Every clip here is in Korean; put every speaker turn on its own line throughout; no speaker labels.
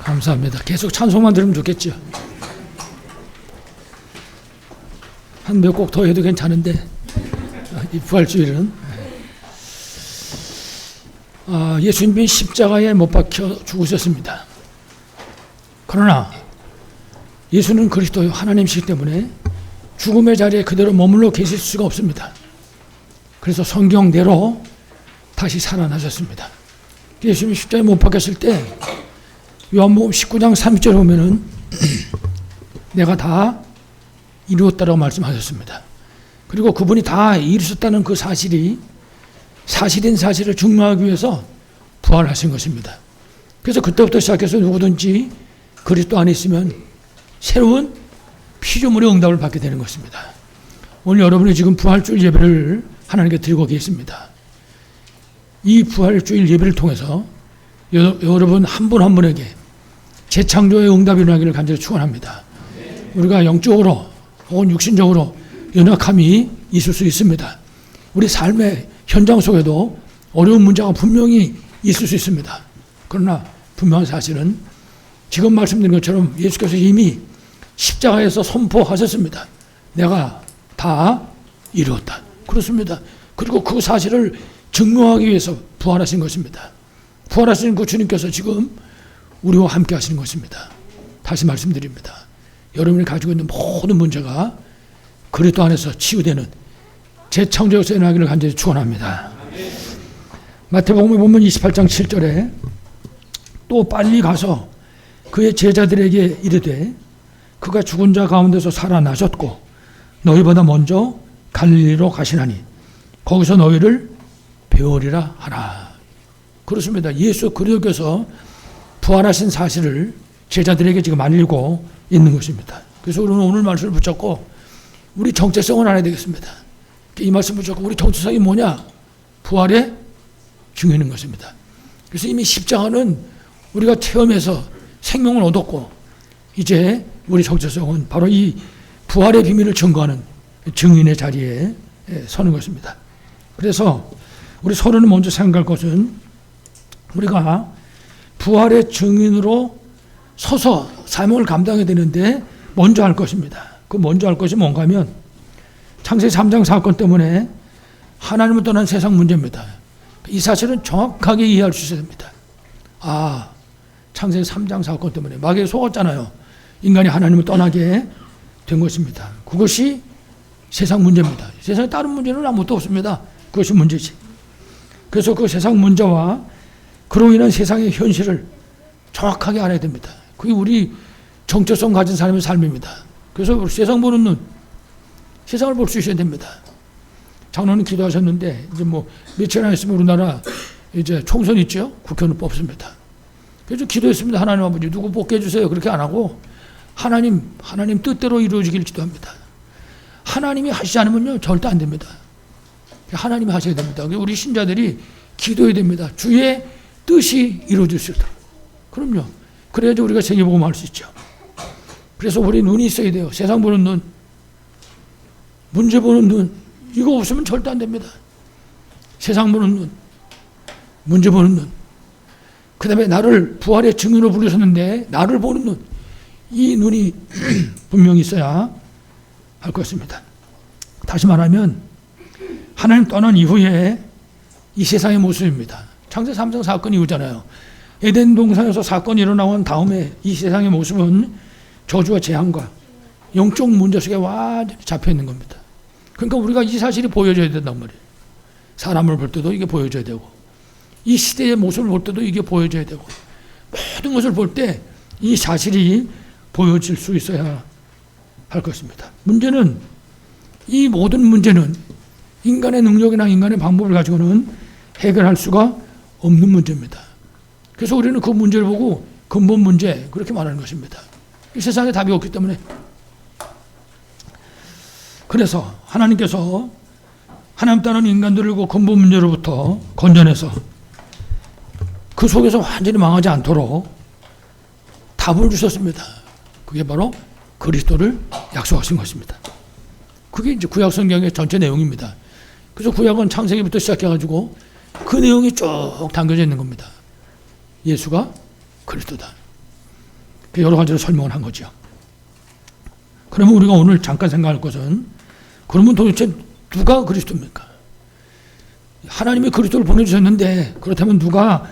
감사합니다. 계속 찬송만 들으면 좋겠죠. 한 몇 곡 더 해도 괜찮은데 이 부활주일은 예수님이 십자가에 못 박혀 죽으셨습니다. 그러나 예수는 그리스도 하나님이시기 때문에 죽음의 자리에 그대로 머물러 계실 수가 없습니다. 그래서 성경대로 다시 살아나셨습니다. 예수님이 십자가에 못 박혔을 때 요한복음 19장 30절에 보면은 내가 다 이루었다라고 말씀하셨습니다. 그리고 그분이 다 이루셨다는 그 사실이 사실인 사실을 증명하기 위해서 부활하신 것입니다. 그래서 그때부터 시작해서 누구든지 그리스도 안에 있으면 새로운 피조물의 응답을 받게 되는 것입니다. 오늘 여러분이 지금 부활주일 예배를 하나님께 드리고 계십니다. 이 부활주일 예배를 통해서 여러분 한 분 한 분에게 재창조의 응답이 일어나기를 간절히 축원합니다. 우리가 영적으로 혹은 육신적으로 연약함이 있을 수 있습니다. 우리 삶의 현장 속에도 어려운 문제가 분명히 있을 수 있습니다. 그러나 분명한 사실은 지금 말씀드린 것처럼 예수께서 이미 십자가에서 선포하셨습니다. 내가 다 이루었다. 그렇습니다. 그리고 그 사실을 증명하기 위해서 부활하신 것입니다. 부활하신 그 주님께서 지금 우리와 함께 하시는 것입니다. 다시 말씀드립니다. 여러분이 가지고 있는 모든 문제가 그리스도 안에서 치유되는 재창조에서 일어나기를 간절히 축원합니다. 마태복음에 보면 28장 7절에 또 빨리 가서 그의 제자들에게 이르되 그가 죽은 자 가운데서 살아나셨고 너희보다 먼저 갈릴리로 가시나니 거기서 너희를 배우리라 하라. 그렇습니다. 예수 그리스도께서 부활하신 사실을 제자들에게 지금 알리고 있는 것입니다. 그래서 우리는 오늘 말씀을 붙잡고 우리 정체성을 알아야 되겠습니다. 이 말씀 붙잡고 우리 정체성이 뭐냐? 부활의 증인인 것입니다. 그래서 이미 십자가는 우리가 체험해서 생명을 얻었고 이제 우리 정체성은 바로 이 부활의 비밀을 증거하는 증인의 자리에 서는 것입니다. 그래서 우리 서로는 먼저 생각할 것은 우리가 부활의 증인으로 서서 사명을 감당해야 되는데 먼저 할 것입니다. 그 먼저 할 것이 뭔가 하면 창세기 3장 사건 때문에 하나님을 떠난 세상 문제입니다. 이 사실은 정확하게 이해할 수 있어야 됩니다. 창세기 3장 사건 때문에 마귀에 속았잖아요. 인간이 하나님을 떠나게 된 것입니다. 그것이 세상 문제입니다. 세상에 다른 문제는 아무것도 없습니다. 그것이 문제지. 그래서 그 세상 문제와 그로 인한 세상의 현실을 정확하게 알아야 됩니다. 그게 우리 정체성 가진 사람의 삶입니다. 그래서 세상 보는 눈, 세상을 볼 수 있어야 됩니다. 장로님 기도하셨는데 이제 뭐 며칠 안 있으면 우리나라 이제 총선 있죠? 국회의원 뽑습니다. 그래서 기도했습니다. 하나님 아버지 누구 뽑게 해주세요. 그렇게 안 하고 하나님 뜻대로 이루어지길 기도합니다. 하나님이 하시지 않으면요 절대 안 됩니다. 하나님이 하셔야 됩니다. 우리 신자들이 기도해야 됩니다. 주의 뜻이 이루어질 수 있도록. 그럼요. 그래야지 우리가 세계복음을 할 수 있죠. 그래서 우리 눈이 있어야 돼요. 세상 보는 눈, 문제 보는 눈, 이거 없으면 절대 안 됩니다. 세상 보는 눈, 문제 보는 눈, 그 다음에 나를 부활의 증인으로 부르셨는데 나를 보는 눈, 이 눈이 분명히 있어야 할 것입니다. 다시 말하면 하나님 떠난 이후에 이 세상의 모습입니다. 창세기 3장 사건이 이후잖아요. 에덴 동산에서 사건이 일어나고 다음에 이 세상의 모습은 저주와 재앙과 영적 문제 속에 완전히 잡혀 있는 겁니다. 그러니까 우리가 이 사실이 보여져야 된단 말이에요. 사람을 볼 때도 이게 보여져야 되고 이 시대의 모습을 볼 때도 이게 보여져야 되고 모든 것을 볼 때 이 사실이 보여질 수 있어야 할 것입니다. 문제는 이 모든 문제는 인간의 능력이나 인간의 방법을 가지고는 해결할 수가 없는 문제입니다. 그래서 우리는 그 문제를 보고 근본 문제 그렇게 말하는 것입니다. 이 세상에 답이 없기 때문에. 그래서 하나님께서 하나님 따르는 인간들을 그 근본 문제로부터 건져내서 그 속에서 완전히 망하지 않도록 답을 주셨습니다. 그게 바로 그리스도를 약속하신 것입니다. 그게 이제 구약 성경의 전체 내용입니다. 그래서 구약은 창세기부터 시작해가지고 그 내용이 쭉 담겨져 있는 겁니다. 예수가 그리스도다. 여러 가지로 설명을 한 거죠. 그러면 우리가 오늘 잠깐 생각할 것은, 그러면 도대체 누가 그리스도입니까? 하나님이 그리스도를 보내주셨는데 그렇다면 누가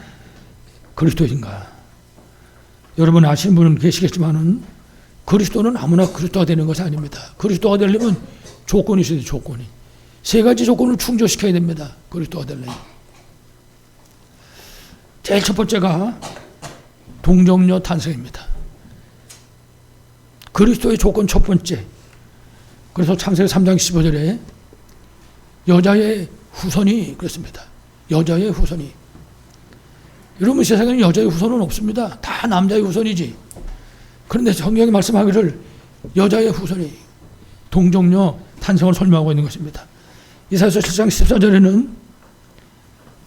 그리스도인가? 여러분 아시는 분은 계시겠지만은 그리스도는 아무나 그리스도가 되는 것이 아닙니다. 그리스도가 되려면 조건이 있어야 돼요. 조건이. 세 가지 조건을 충족시켜야 됩니다. 그리스도가 되려면. 제일 첫 번째가 동정녀 탄생입니다. 그리스도의 조건 첫 번째. 그래서 창세기 3장 15절에 여자의 후손이 그렇습니다. 여자의 후손이. 여러분 세상에는 여자의 후손은 없습니다. 다 남자의 후손이지. 그런데 성경이 말씀하기를 여자의 후손이 동정녀 탄생을 설명하고 있는 것입니다. 이사야서 7장 14절에는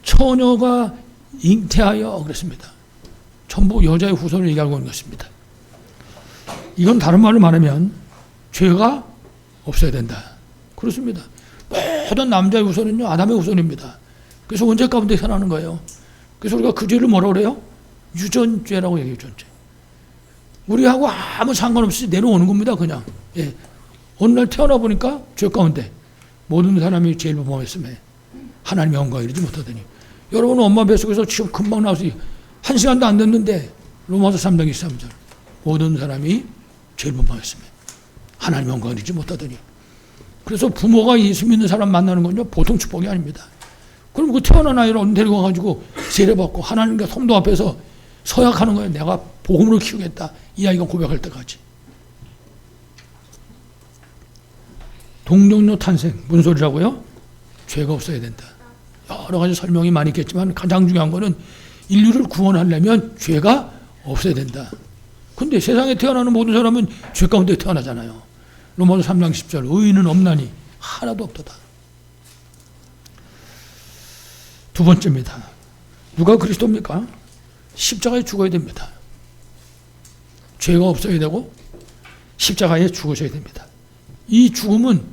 처녀가 잉태하여 그랬습니다. 전부 여자의 후손을 얘기하고 있는 것입니다. 이건 다른 말로 말하면 죄가 없어야 된다. 그렇습니다. 모든 남자의 후손은요 아담의 후손입니다. 그래서 원죄 가운데 태어나는 거예요. 그래서 우리가 그 죄를 뭐라고 그래요? 유전죄라고 얘기해요. 유전죄. 우리하고 아무 상관없이 내려오는 겁니다. 그냥. 예. 어느 날 태어나 보니까 죄 가운데 모든 사람이 죄를 범했음에 하나님의 영광을 이루지 못하더니, 여러분은 엄마 뱃속에서 지금 금방 나와서 1시간도 안 됐는데 로마서 3장 23절 모든 사람이 죄를 범했음에 하나님의 영광을 이루지 못하더니. 그래서 부모가 예수 믿는 사람 만나는 건요 보통 축복이 아닙니다. 그럼 그 태어난 아이를 데리고 가가지고 세례받고 하나님과 성도 앞에서 서약하는 거예요. 내가 복음으로 키우겠다. 이 아이가 고백할 때까지. 동정녀 탄생 무슨 소리라고요? 죄가 없어야 된다. 여러 가지 설명이 많이 있겠지만 가장 중요한 거는 인류를 구원하려면 죄가 없어야 된다. 근데 세상에 태어나는 모든 사람은 죄 가운데 태어나잖아요. 로마서 3장 10절 의인은 없나니 하나도 없도다. 두 번째입니다. 누가 그리스도입니까? 십자가에 죽어야 됩니다. 죄가 없어야 되고 십자가에 죽으셔야 됩니다. 이 죽음은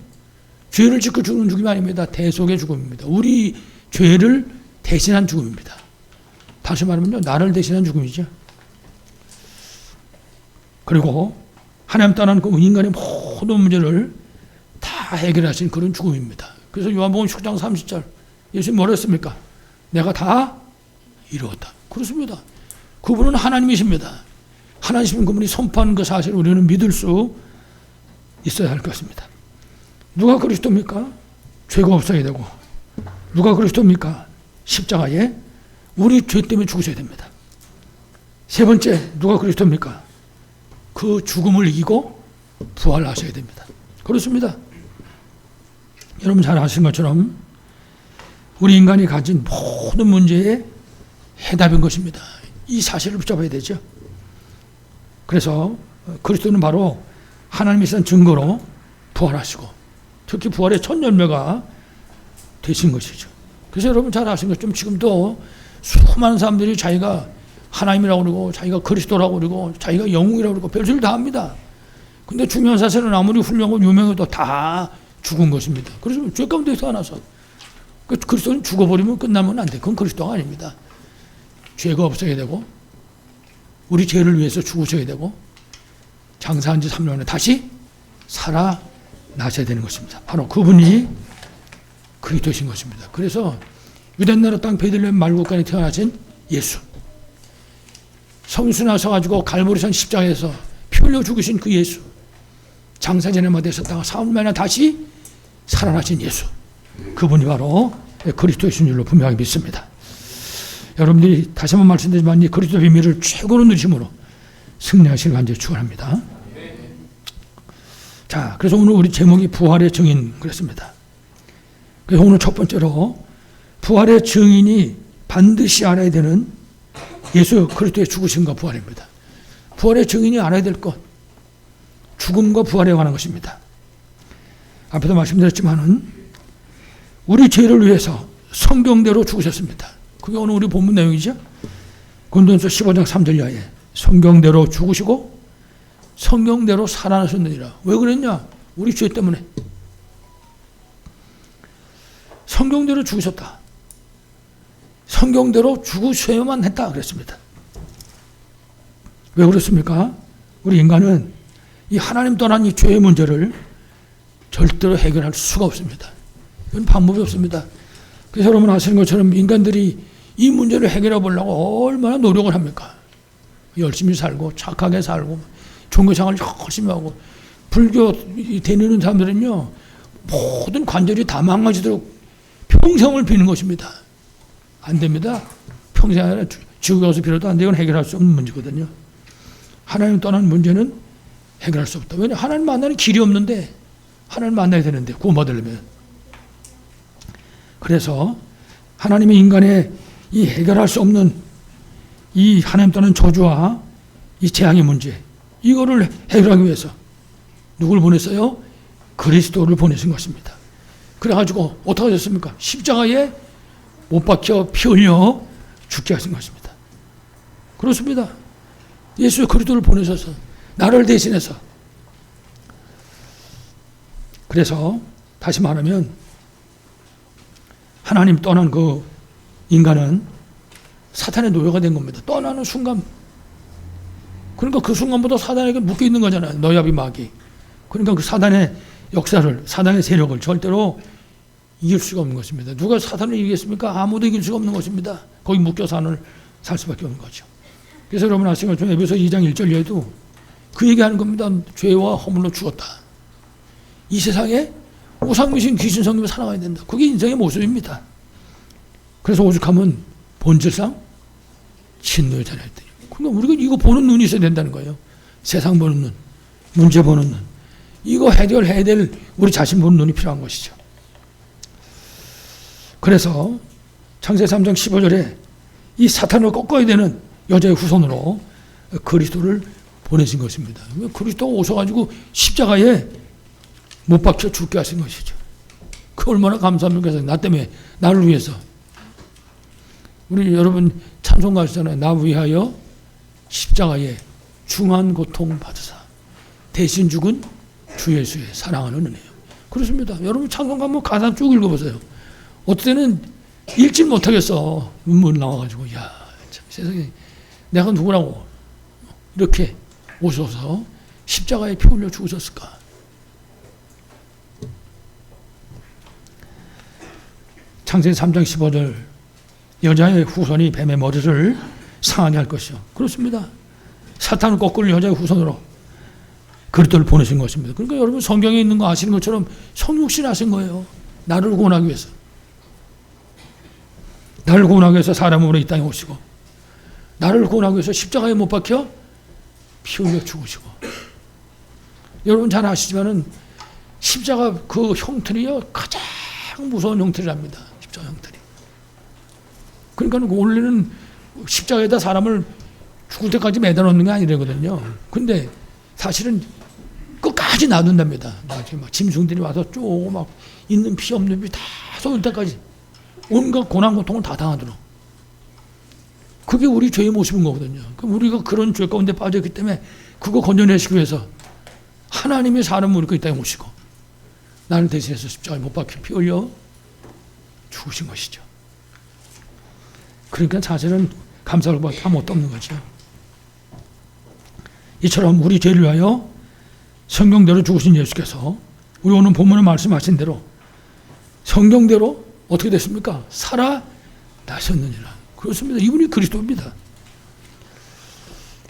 죄를 짓고 죽는 죽음이 아닙니다. 대속의 죽음입니다. 우리 죄를 대신한 죽음입니다. 다시 말하면요, 나를 대신한 죽음이죠. 그리고 하나님 떠난 그 인간의 모든 문제를 다 해결하신 그런 죽음입니다. 그래서 요한복음 19장 30절 예수님 뭐라 했습니까? 내가 다 이루었다. 그렇습니다. 그분은 하나님이십니다. 하나님이신 그분이 선포한 그 사실을 우리는 믿을 수 있어야 할 것입니다. 누가 그리스도입니까? 죄가 없어야 되고. 누가 그리스도입니까? 십자가에 우리 죄 때문에 죽으셔야 됩니다. 세 번째, 누가 그리스도입니까? 그 죽음을 이기고 부활하셔야 됩니다. 그렇습니다. 여러분 잘 아시는 것처럼 우리 인간이 가진 모든 문제의 해답인 것입니다. 이 사실을 붙잡아야 되죠. 그래서 그리스도는 바로 하나님이 신 증거로 부활하시고 특히 부활의 첫 열매가 되신 것이죠. 그래서 여러분 잘 아시는 것처럼 지금도 수많은 사람들이 자기가 하나님이라고 그러고 자기가 그리스도라고 그러고 자기가 영웅이라고 그러고 별소리를 다 합니다. 근데 중요한 사실은 아무리 훌륭하고 유명해도 다 죽은 것입니다. 그래서 죄 가운데 태어나서 그리스도는 죽어버리면 끝나면 안 돼. 그건 그리스도가 아닙니다. 죄가 없어야 되고 우리 죄를 위해서 죽으셔야 되고 장사한 지 3년 만에 다시 살아나셔야 되는 것입니다. 바로 그분이 그리스도신 것입니다. 그래서 유대나라 땅 베들레헴 말국간에 태어나신 예수, 성수 나서가지고 갈보리산 십자가에서 피 흘려 죽으신 그 예수, 장사제네마 되셨다가 4년 만에 다시 살아나신 예수, 그분이 바로 그리스도이신 줄로 분명히 믿습니다. 여러분들이 다시 한번 말씀드리지만 이 그리스도 비밀을 최고로 누리심으로 승리하시길 간절히 축원합니다. 자, 그래서 오늘 우리 제목이 부활의 증인 그랬습니다. 그래서 오늘 첫 번째로 부활의 증인이 반드시 알아야 되는 예수 그리스도의 죽으심과 부활입니다. 부활의 증인이 알아야 될 것, 죽음과 부활에 관한 것입니다. 앞에도 말씀드렸지만은 우리 죄를 위해서 성경대로 죽으셨습니다. 그게 오늘 우리 본문 내용이죠. 고린도전서 15장 3절 이하에 성경대로 죽으시고 성경대로 살아나셨느니라. 왜 그랬냐? 우리 죄 때문에. 성경대로 죽으셨다. 성경대로 죽으셔야만 했다 그랬습니다. 왜 그렇습니까? 우리 인간은 이 하나님 떠난 이 죄의 문제를 절대로 해결할 수가 없습니다. 이건 방법이 없습니다. 그래서 여러분 아시는 것처럼 인간들이 이 문제를 해결해 보려고 얼마나 노력을 합니까? 열심히 살고 착하게 살고 종교생활을 열심히 하고 불교 다니는 사람들은요 모든 관절이 다 망가지도록 평생을 비는 것입니다. 안 됩니다. 평생 아니라 지옥에 가서 빌어도 안 되건 해결할 수 없는 문제거든요. 하나님 떠난 문제는 해결할 수 없다. 왜냐하면 하나님 만나는 길이 없는데 하나님 만나야 되는데 구원받으려면. 그래서 하나님이 인간의 이 해결할 수 없는 이 하나님 떠난 저주와 이 재앙의 문제 이거를 해결하기 위해서 누굴 보냈어요? 그리스도를 보내신 것입니다. 그래가지고 어떻게 하셨습니까? 십자가에 못 박혀 피 흘려 죽게 하신 것입니다. 그렇습니다. 예수의 그리스도를 보내셔서 나를 대신해서. 그래서 다시 말하면 하나님 떠난 그 인간은 사탄의 노예가 된 겁니다. 떠나는 순간. 그러니까 그 순간부터 사단에게 묶여 있는 거잖아요. 너야비 마귀. 그러니까 그 사단의 역사를, 사단의 세력을 절대로 이길 수가 없는 것입니다. 누가 사탄을 이기겠습니까? 아무도 이길 수가 없는 것입니다. 거기 묶여 살 수밖에 없는 거죠. 그래서 여러분 아시는 것처럼 에베소 2장 1절에도 그 얘기하는 겁니다. 죄와 허물로 죽었다. 이 세상에 우상미신 귀신 섬기며 살아가야 된다. 그게 인생의 모습입니다. 그래서 오죽하면 본질상 진노였잖아요. 그러니까 우리가 이거 보는 눈이 있어야 된다는 거예요. 세상 보는 눈, 문제 보는 눈. 이거 해결해야 될 우리 자신 보는 눈이 필요한 것이죠. 그래서 창세기 3장 15절에 이 사탄을 꺾어야 되는 여자의 후손으로 그리스도를 보내신 것입니다. 그리스도가 오셔가지고 십자가에 못 박혀 죽게 하신 것이죠. 그 얼마나 감사합니까? 나 때문에, 나를 위해서. 우리 여러분 찬송가 하시잖아요. 나 위하여 십자가에 중한 고통 받으사 대신 죽은 주 예수의 사랑하는 은혜요. 그렇습니다. 여러분 찬송가 한번 가사 쭉 읽어보세요. 어떨 때는 읽지 못하겠어. 눈물 나와가지고 야, 참 세상에 내가 누구라고 이렇게 오셔서 십자가에 피 흘려 죽으셨을까. 창세기 3장 15절 여자의 후손이 뱀의 머리를 상하게 할 것이요. 그렇습니다. 사탄을 꺾을 여자의 후손으로 그리스도를 보내신 것입니다. 그러니까 여러분 성경에 있는 거 아시는 것처럼 성육신 하신 거예요. 나를 구원하기 위해서. 나를 구원하기 위해서 사람으로 이 땅에 오시고 나를 구원하기 위해서 십자가에 못 박혀 피 흘려 죽으시고. 여러분 잘 아시지만은 십자가 그 형틀이요 가장 무서운 형틀이랍니다. 십자가 형틀이. 그러니까 원래는 십자가에다 사람을 죽을 때까지 매다 놓는 게 아니라거든요. 근데 사실은 끝까지 놔둔답니다. 나중에 막 짐승들이 와서 쪼고 막 있는 피 없는 피 다 쏟을 때까지 온갖 고난 고통을 다 당하도록. 그게 우리 죄의 모습인 거거든요. 그럼 우리가 그런 죄 가운데 빠져있기 때문에 그거 건져내시기 위해서 하나님이 사람을 그 땅에 오시고 나를 대신해서 십자가에 못 박혀 피 흘려 죽으신 것이죠. 그러니까 사실은 감사할 것밖에 아무것도 없는 거죠. 이처럼 우리 죄를 위하여 성경대로 죽으신 예수께서 우리 오늘 본문에 말씀하신 대로 성경대로 어떻게 됐습니까? 살아나셨느니라. 그렇습니다. 이분이 그리스도입니다.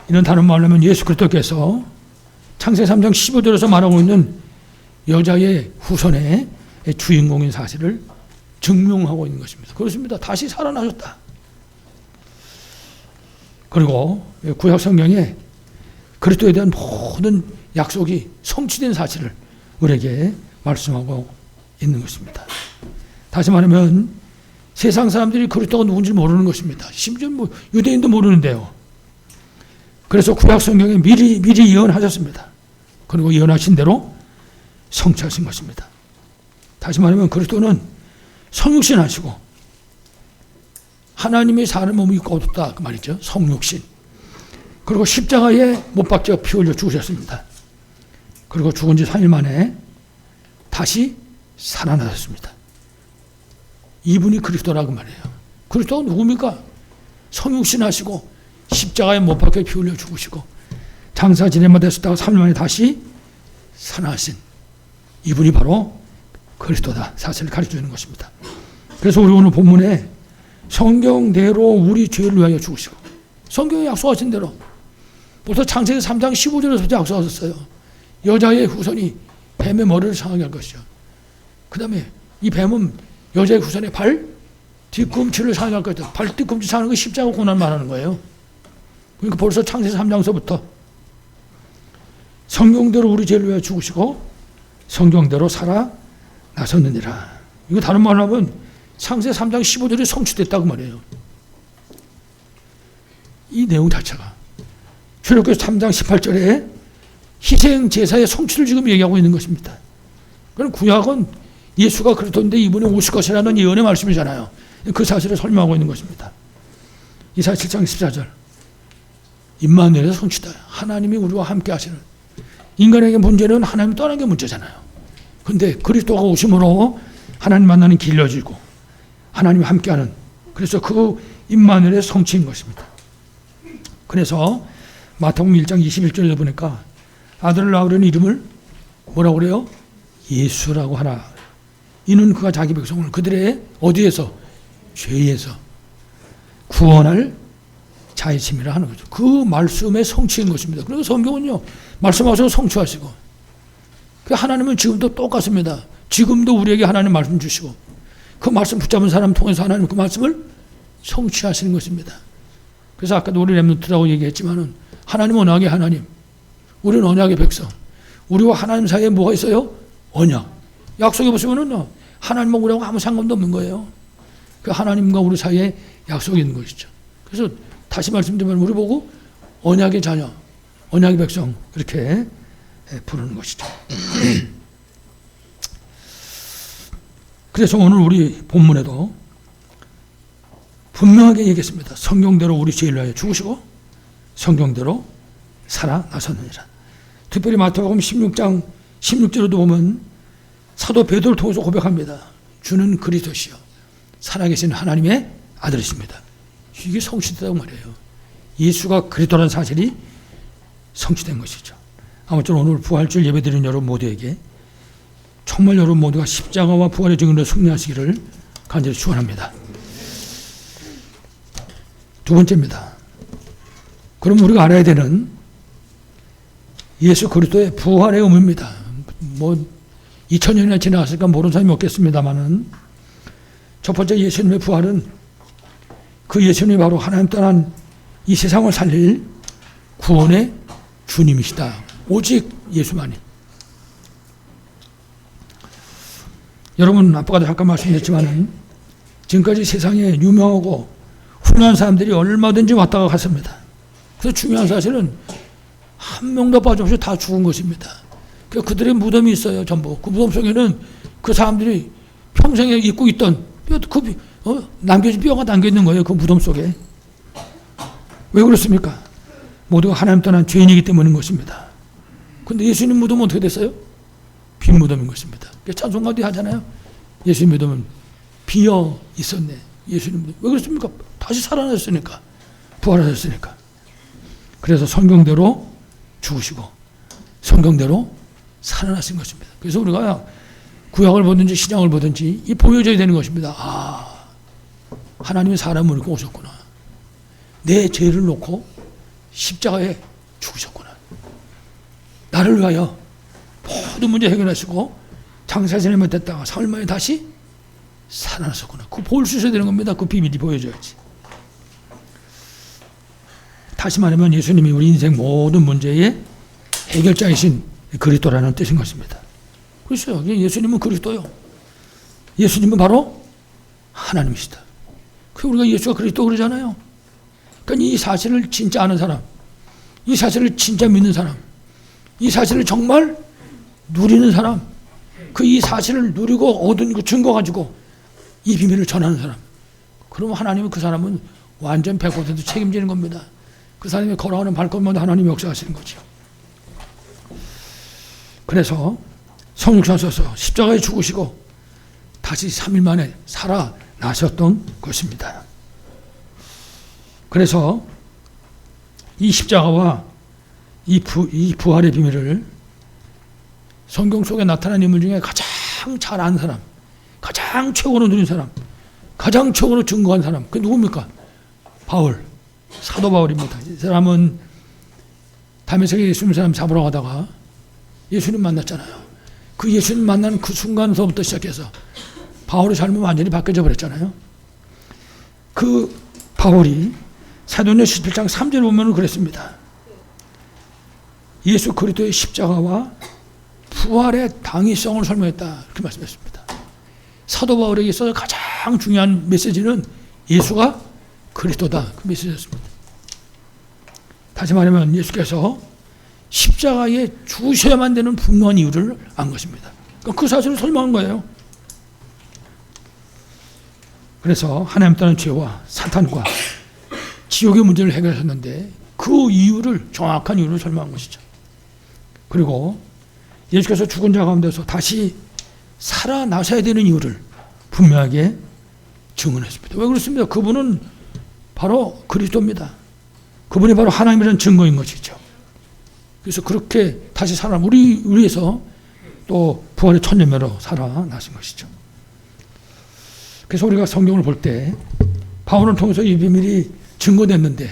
이는 다른 말로 하면 예수 그리스도께서 창세기 3장 15절에서 말하고 있는 여자의 후손의 주인공인 사실을 증명하고 있는 것입니다. 그렇습니다. 다시 살아나셨다. 그리고 구약 성경에 그리스도에 대한 모든 약속이 성취된 사실을 우리에게 말씀하고 있는 것입니다. 다시 말하면 세상 사람들이 그리스도가 누군지 모르는 것입니다. 심지어 유대인도 모르는데요. 그래서 구약 성경에 미리 예언하셨습니다. 그리고 예언하신 대로 성취하신 것입니다. 다시 말하면 그리스도는 성육신 하시고 하나님의 사람 몸을 입고 오셨다 그 말이죠. 성육신. 그리고 십자가에 못 박혀 피 흘려 죽으셨습니다. 그리고 죽은 지 3일 만에 다시 살아나셨습니다. 이분이 그리스도라고 말해요. 그리스도가 누굽니까? 성육신 하시고 십자가에 못 박혀 피 흘려 죽으시고 장사 지내마 됐었다가 3일 만에 다시 살아나신 이분이 바로 그리스도다 사실을 가르쳐주는 것입니다. 그래서 우리 오늘 본문에 성경대로 우리 죄를 위하여 죽으시고, 성경에 약속하신 대로 벌써 창세기 3장 15절에서부터 약속하셨어요. 여자의 후손이 뱀의 머리를 상하게 할 것이요. 그 다음에 이 뱀은 여자의 후손의 발 뒤꿈치를 상하게 할 것이다. 발 뒤꿈치 상하는 거 십자가 고난 말하는 거예요. 그러니까 벌써 창세기 3장서부터 성경대로 우리 죄를 위하여 죽으시고 성경대로 살아나셨느니라. 이거 다른 말로 하면 창세기 3장 15절이 성취됐다고 말해요. 이 내용 자체가 출애굽기 3장 18절에 희생 제사의 성취를 지금 얘기하고 있는 것입니다. 그럼 구약은 예수가 그리스도인데 이분이 오실 것이라는 예언의 말씀이잖아요. 그 사실을 설명하고 있는 것입니다. 이사야 7장 14절 임마누엘의 성취다. 하나님이 우리와 함께 하시는, 인간에게 문제는 하나님 떠나는 게 문제잖아요. 근데 그리스도가 오심으로 하나님 만나는 길이 열리고 하나님이 함께하는, 그래서 그 임마누엘의 성취인 것입니다. 그래서 마태복음 1장 21절에 보니까 아들을 낳으려는 이름을 뭐라고 그래요? 예수라고 하나. 이는 그가 자기 백성을 그들의 어디에서? 죄에서 구원할 자의 짐이라 하는 거죠. 그 말씀의 성취인 것입니다. 그래서 성경은요, 말씀하셔서 성취하시고, 그 하나님은 지금도 똑같습니다. 지금도 우리에게 하나님 말씀 주시고, 그 말씀 붙잡은 사람 통해서 하나님 그 말씀을 성취하시는 것입니다. 그래서 아까도 우리 렘넌트라고 얘기했지만은 하나님은 언약의 하나님, 우리는 언약의 백성. 우리와 하나님 사이에 뭐가 있어요? 언약. 약속해 보시면은 하나님과 우리하고 아무 상관도 없는 거예요. 그 하나님과 우리 사이에 약속이 있는 것이죠. 그래서 다시 말씀드리면 우리 보고 언약의 자녀, 언약의 백성 그렇게 부르는 것이죠. 그래서 오늘 우리 본문에도 분명하게 얘기했습니다. 성경대로 우리 죄를 위하여 죽으시고 성경대로 살아나셨느니라. 특별히 마태복음 16장 16절에도 보면 사도 베드로를 통해서 고백합니다. 주는 그리스도시요 살아계신 하나님의 아들이십니다. 이게 성취됐다고 말이에요. 예수가 그리스도라는 사실이 성취된 것이죠. 아무쪼록 오늘 부활절 예배드리는 여러분 모두에게 정말 여러분 모두가 십자가와 부활의 증인으로 승리하시기를 간절히 축원합니다. 두 번째입니다. 그럼 우리가 알아야 되는 예수 그리스도의 부활의 의무입니다. 2000년이나 지나갔으니까 모르는 사람이 없겠습니다만은 첫 번째 예수님의 부활은 그 예수님이 바로 하나님 떠난 이 세상을 살릴 구원의 주님이시다. 오직 예수만이. 여러분 아빠가 잠깐 말씀드렸지만은 지금까지 세상에 유명하고 훌륭한 사람들이 얼마든지 왔다가 갔습니다. 그래서 중요한 사실은 한 명도 빠짐없이 다 죽은 것입니다. 그들의 무덤이 있어요. 전부. 그 무덤 속에는 그 사람들이 평생에 입고 있던 남겨진 뼈가 남겨있는 거예요. 그 무덤 속에. 왜 그렇습니까? 모두가 하나님 떠난 죄인이기 때문인 것입니다. 그런데 예수님 무덤은 어떻게 됐어요? 빈 무덤인 것입니다. 찬송 가운데 하잖아요. 예수님 무덤은 비어 있었네. 예수님 무덤. 왜 그렇습니까? 다시 살아났으니까. 부활하셨으니까. 그래서 성경대로 죽으시고 성경대로 살아나신 것입니다. 그래서 우리가 구약을 보든지 신약을 보든지 이 보여져야 되는 것입니다. 아, 하나님이 사람을 입고 오셨구나. 내 죄를 놓고 십자가에 죽으셨구나. 나를 위하여 모든 문제 해결하시고 장사지내면 됐다가 사흘 만에 다시 살아나셨구나. 그거 볼 수 있어야 되는 겁니다. 그 비밀이 보여줘야지. 다시 말하면 예수님이 우리 인생 모든 문제의 해결자이신 그리스도라는 뜻인 것입니다. 그렇죠. 예수님은 그리스도요. 예수님은 바로 하나님이시다. 그 우리가 예수가 그리스도 그러잖아요. 그러니까 이 사실을 진짜 아는 사람, 이 사실을 진짜 믿는 사람, 이 사실을 정말 누리는 사람, 그 이 사실을 누리고 얻은 그 증거 가지고 이 비밀을 전하는 사람. 그러면 하나님은 그 사람은 완전 100% 책임지는 겁니다. 그 사람이 걸어가는 발걸음마다 하나님이 역사하시는 거죠. 그래서 성육사셔서 십자가에 죽으시고 다시 3일 만에 살아나셨던 것입니다. 그래서 이 십자가와 이 부활의 비밀을 성경 속에 나타난 인물 중에 가장 잘 아는 사람, 가장 최고로 누린 사람, 가장 최고로 증거한 사람, 그게 누굽니까? 바울, 사도 바울입니다. 이 사람은 다메섹에 예수 믿는 사람 잡으러 가다가 예수님 만났잖아요. 그 예수님 만난 그 순간서부터 시작해서 바울의 삶은 완전히 바뀌어져 버렸잖아요. 그 바울이 사도행전 17장 3절 보면 그랬습니다. 예수 그리스도의 십자가와 부활의 당위성을 설명했다. 이렇게 말씀했습니다. 사도 바울에게 있어서 가장 중요한 메시지는 예수가 그리스도다. 그 메시지였습니다. 다시 말하면 예수께서 십자가에 죽으셔야만 되는 분명한 이유를 안 것입니다. 그 사실을 설명한 거예요. 그래서 하나님 따른 죄와 사탄과 지옥의 문제를 해결하셨는데 그 이유를, 정확한 이유를 설명한 것이죠. 그리고 예수께서 죽은 자 가운데서 다시 살아나셔야 되는 이유를 분명하게 증언했습니다. 왜 그렇습니까? 그분은 바로 그리스도입니다. 그분이 바로 하나님이라는 증거인 것이죠. 그래서 그렇게 다시 살아나 우리 위해서 또 부활의 천년매로 살아나신 것이죠. 그래서 우리가 성경을 볼 때 바울을 통해서 이 비밀이 증거됐는데,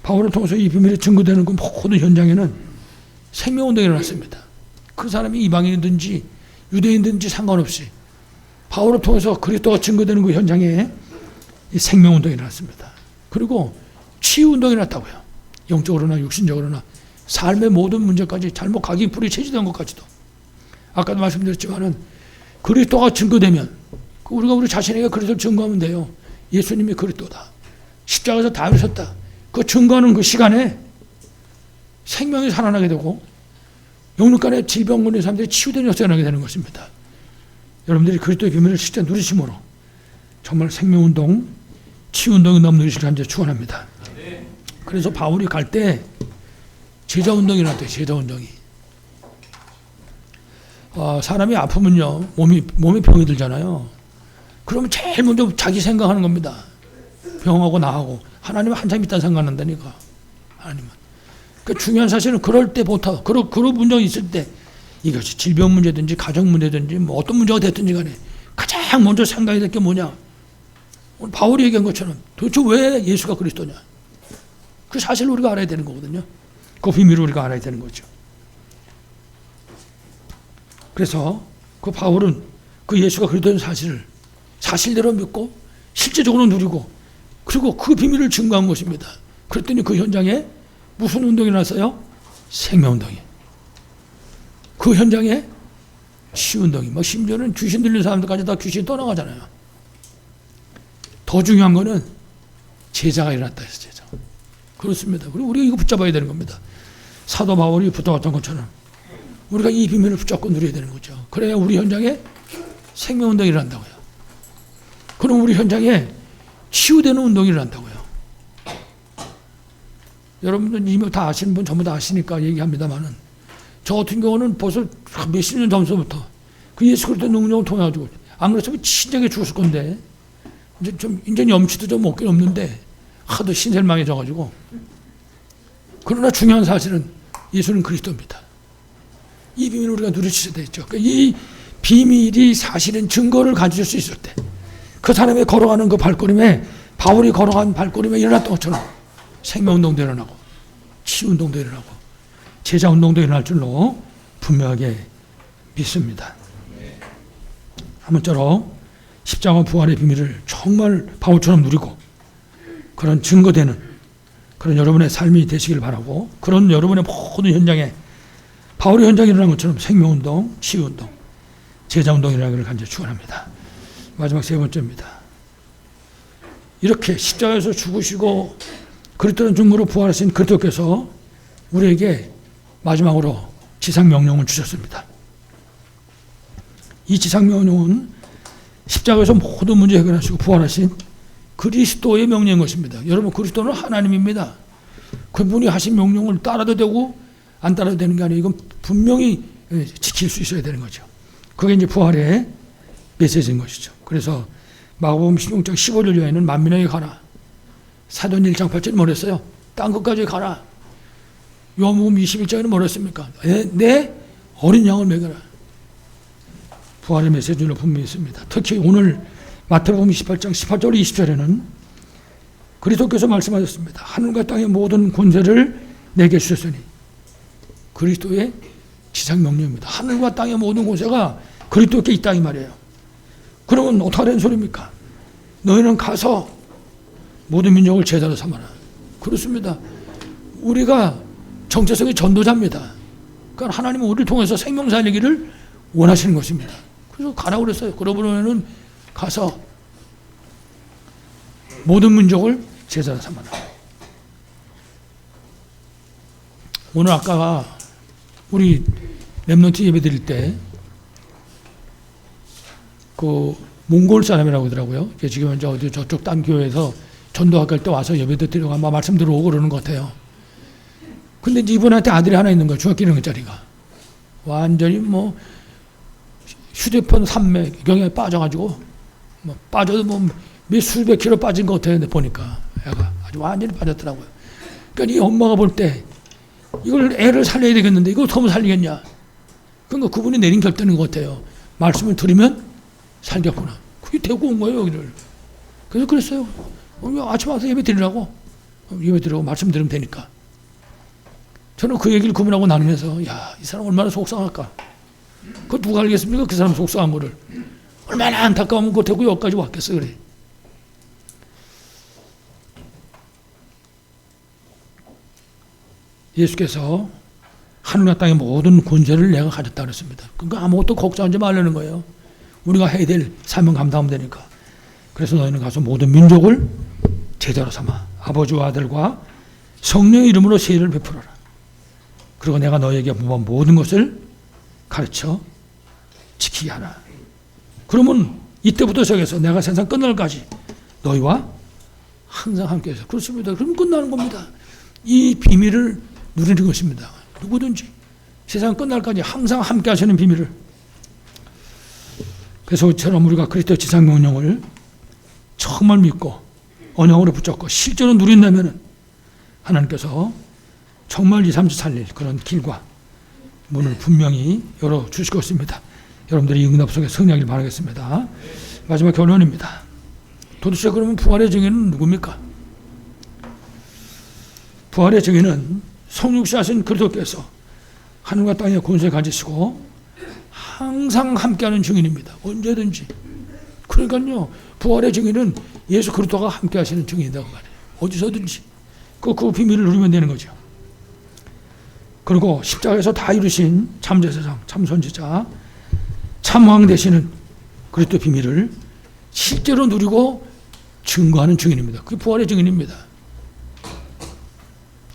바울을 통해서 이 비밀이 증거되는 그 모든 현장에는 생명운동이 일어났습니다. 그 사람이 이방인이든지 유대인이든지 상관없이 바울을 통해서 그리스도가 증거되는 그 현장에 이 생명운동이 일어났습니다. 그리고 치유운동이 일어났다고요. 영적으로나 육신적으로나 삶의 모든 문제까지, 잘못 각이 불이 체질된 것까지도. 아까도 말씀드렸지만은 그리스도가 증거되면 우리가 우리 자신에게 그리스도를 증거하면 돼요. 예수님이 그리스도다. 십자가에서 다 이루셨다. 그 증거하는 그 시간에 생명이 살아나게 되고 영육간의 질병 걸린 사람들이 치유되는 역사가 나게 되는 것입니다. 여러분들이 그리스도의 비밀을 실제 누리심으로 정말 생명운동, 치유운동이 너무 누리시길 간절히 축원합니다. 그래서 바울이 갈 때 제자운동이 일어났대요. 제자운동이. 사람이 아프면요, 몸에 병이 들잖아요. 그러면 제일 먼저 자기 생각하는 겁니다. 병하고 나하고. 하나님은 한참 있다 생각한다니까. 하나님은. 그 중요한 사실은 그럴 때부터, 그런 문제가 있을 때, 이것이 질병 문제든지 가정 문제든지 뭐 어떤 문제가 됐든지 간에 가장 먼저 생각해야 될 게 뭐냐. 오늘 바울이 얘기한 것처럼 도대체 왜 예수가 그리스도냐. 그 사실을 우리가 알아야 되는 거거든요. 그 비밀을 우리가 알아야 되는 거죠. 그래서 그 바울은 그 예수가 그리스도인 사실을 사실대로 믿고 실제적으로 누리고 그리고 그 비밀을 증거한 것입니다. 그랬더니 그 현장에 무슨 운동이 났어요? 생명운동이. 그 현장에 치유운동이. 뭐 심지어는 귀신 들린 사람들까지 다 귀신이 떠나가잖아요. 더 중요한 거는 제자가 일어났다 해서 제자. 그렇습니다. 그리고 우리가 이거 붙잡아야 되는 겁니다. 사도 바울이 붙잡았던 것처럼 우리가 이 비밀을 붙잡고 누려야 되는 거죠. 그래야 우리 현장에 생명운동이 일어난다고요. 그럼 우리 현장에 치유되는 운동이 일어난다고요. 여러분들 이미 다 아시는 분 전부 다 아시니까 얘기합니다만은 저 같은 경우는 벌써 몇십 년 전부터 그 예수 그리스도의 능력을 통해 가지고 안 그랬으면 진작에 죽었을 건데 이제 염치도 좀 없긴 없는데 하도 신설망해져 가지고. 그러나 중요한 사실은 예수는 그리스도입니다. 이 비밀을 우리가 누리셔야 되죠. 이 비밀이 사실은 증거를 가질 수 있을 때 그 사람이 걸어가는 그 발걸음에 바울이 걸어간 발걸음에 일어났던 것처럼 생명운동도 일어나고 치유운동도 일어나고 제자운동도 일어날 줄로 분명하게 믿습니다. 아무쪼록 십자가 부활의 비밀을 정말 바울처럼 누리고 그런 증거되는 그런 여러분의 삶이 되시길 바라고, 그런 여러분의 모든 현장에 바울의 현장에 일어난 것처럼 생명운동, 치유운동, 제자운동이 일어나기를 간절히 축원합니다. 마지막 세 번째입니다. 이렇게 십자가에서 죽으시고 그리스도는 증거로 부활하신 그리스도께서 우리에게 마지막으로 지상명령을 주셨습니다. 이 지상명령은 십자가에서 모든 문제 해결하시고 부활하신 그리스도의 명령인 것입니다. 여러분, 그리스도는 하나님입니다. 그분이 하신 명령을 따라도 되고 안 따라도 되는 게 아니에요. 이건 분명히 지킬 수 있어야 되는 거죠. 그게 이제 부활의 메시지인 것이죠. 그래서 마가복음 16장 15절 이하에는 만민에게 가라. 사도행 1장 8절에 뭐랬어요? 땅 끝까지 가라. 요한복음 21장에는 뭐라 했습니까? 내 어린 양을 먹여라. 부활의 메시지로 분명히 있습니다. 특히 오늘 마태복음 28장 18절 20절에는 그리스도께서 말씀하셨습니다. 하늘과 땅의 모든 권세를 내게 주셨으니, 그리스도의 지상 명령입니다. 하늘과 땅의 모든 권세가 그리스도께 있다 이 말이에요. 그러면 어떻게 하는 소리입니까? 너희는 가서 모든 민족을 제자로 삼아라. 그렇습니다. 우리가 정체성의 전도자입니다. 그러니까 하나님은 우리를 통해서 생명 살리기를 원하시는 것입니다. 그래서 가라고 그랬어요. 그러면은 가서 모든 민족을 제자로 삼아라. 오늘 아까 우리 렘넌트 예배 드릴 때 그 몽골 사람이라고 하더라고요. 지금 이제 어디 저쪽 딴 교회에서 전도학 할 때 와서 예배도 드리고 아마 말씀 들어오고 그러는 것 같아요. 근데 이분한테 아들이 하나 있는 거예요. 중학교 1학년짜리가. 완전히 뭐 휴대폰 삼매경에 빠져가지고 뭐 빠져도 뭐 몇 수백 킬로 빠진 것 같아요. 보니까 애가 아주 완전히 빠졌더라고요. 그러니까 이 엄마가 볼 때 이걸 애를 살려야 되겠는데 이걸 어떻게 살리겠냐. 그러니까 그분이 내린 결단인 것 같아요. 말씀을 들으면 살겠구나. 그게 되고 온 거예요, 여기를. 그래서 그랬어요. 아침 와서 예배 드리라고. 예배 드리고 말씀 들으면 되니까. 저는 그 얘기를 그분하고 나누면서, 야, 이 사람 얼마나 속상할까. 그거 누가 알겠습니까? 그 사람 속상한 거를. 얼마나 안타까우면 그거 되고 여기까지 왔겠어, 그래. 예수께서 하늘과 땅의 모든 권세를 내가 가졌다 그랬습니다. 그러니까 아무것도 걱정하지 말라는 거예요. 우리가 해야 될 사명 감당하면 되니까. 그래서 너희는 가서 모든 민족을 제자로 삼아 아버지와 아들과 성령의 이름으로 세례를 베풀어라. 그리고 내가 너희에게 본 모든 것을 가르쳐 지키게 하라. 그러면 이때부터 시작해서 내가 세상 끝날까지 너희와 항상 함께해서. 그렇습니다. 그럼 끝나는 겁니다. 이 비밀을 누리는 것입니다. 누구든지 세상 끝날까지 항상 함께 하시는 비밀을. 그래서 저처럼 우리가 그리스도 지상 명령을 정말 믿고 언약으로 붙잡고 실제로 누린다면 하나님께서 정말 2, 3주 살릴 그런 길과 문을 분명히 열어주실 것입니다. 여러분들이 이 응답 속에 승리하길 바라겠습니다. 마지막 결론입니다. 도대체 그러면 부활의 증인은 누굽니까? 부활의 증인은 성육시 하신 그리스도께서 하늘과 땅의 권세 가지시고 항상 함께하는 증인입니다. 언제든지. 그러니까요, 부활의 증인은 예수 그리스도가 함께하시는 증인이라고 말해요. 어디서든지 그 비밀을 누리면 되는 거죠. 그리고 십자가에서 다 이루신 참제사장, 참선지자, 참왕 되시는 그리스도 비밀을 실제로 누리고 증거하는 증인입니다. 그게 부활의 증인입니다.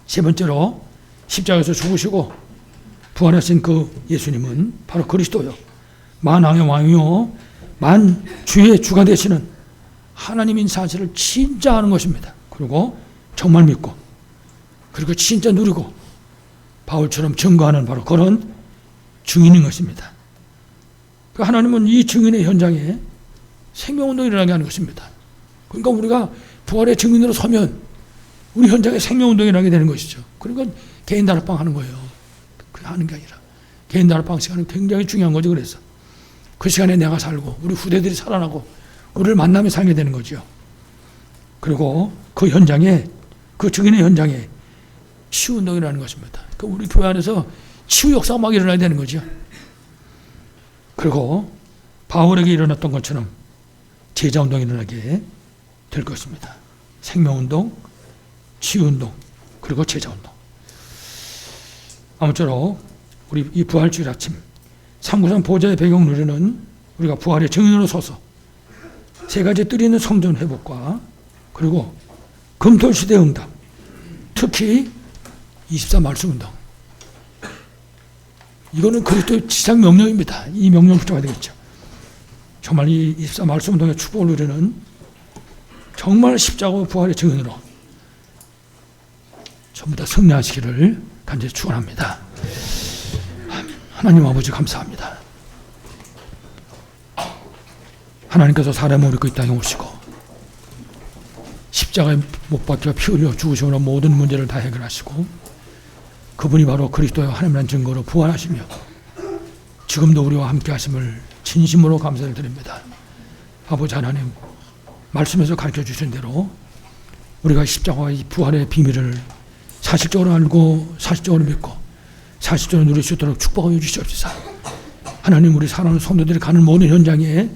세 번째로 십자가에서 죽으시고 부활하신 그 예수님은 바로 그리스도요, 만왕의 왕이요 만주의 주가 되시는 하나님인 사실을 진짜 아는 것입니다. 그리고 정말 믿고 그리고 진짜 누리고 바울처럼 증거하는 바로 그런 증인인 것입니다. 하나님은 이 증인의 현장에 생명운동을 일어나게 하는 것입니다. 그러니까 우리가 부활의 증인으로 서면 우리 현장에 생명운동이 일어나게 되는 것이죠. 그러니까 개인 다락방 하는 거예요. 그게 하는 게 아니라 개인 다락방 시간은 굉장히 중요한 거죠. 그래서 그 시간에 내가 살고 우리 후대들이 살아나고 우리를 만나며 살게 되는 거죠. 그리고 그 현장에, 그 증인의 현장에 치유운동이라는 것입니다. 그러니까 우리 교회 안에서 치유 역사가 막 일어나야 되는 거죠. 그리고 바울에게 일어났던 것처럼 제자운동이 일어나게 될 것입니다. 생명운동, 치유운동, 그리고 제자운동. 아무쪼록 우리 이 부활주일 아침 삼구선 보좌의 배경 누리는 우리가 부활의 증인으로 서서 세 가지 뜰이 있는 성전 회복과 그리고 금토시대 응답, 특히 24 말씀 운동, 이거는 그리스도의 지상 명령입니다. 이 명령 붙잡아야 되겠죠. 정말 이 24 말씀 운동의 축복을 누리는 정말 십자가 부활의 증인으로 전부 다 승리하시기를 간절히 축원합니다. 하나님 아버지 감사합니다. 하나님께서 사람을 우리 그 땅에 오시고 십자가에 못 박혀 피 흘려 죽으심으로 모든 문제를 다 해결하시고 그 그분이 바로 그리스도의 하나님이라는 증거로 부활하시며 지금도 우리와 함께 하심을 진심으로 감사를 드립니다. 아버지 하나님, 말씀에서 가르쳐 주신 대로 우리가 십자가의 부활의 비밀을 사실적으로 알고 사실적으로 믿고 사실적으로 누릴 수 있도록 축복하여 주시옵소서. 하나님, 우리 사랑하는 성도들이 가는 모든 현장에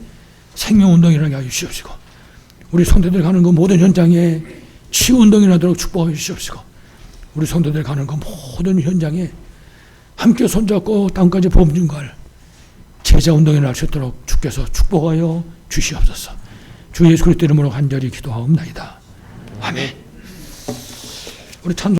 생명운동이 나게 해주시옵시고 우리 성도들이 가는 그 모든 현장에 치유운동이 나도록 축복하여 주시옵시고 우리 성도들이 가는 그 모든 현장에 함께 손잡고 땅까지 범준갈 제자운동이 날 수 있도록 주께서 축복하여 주시옵소서. 주 예수 그리스도 이름으로 간절히 기도하옵나이다. 아멘. 우리 찬송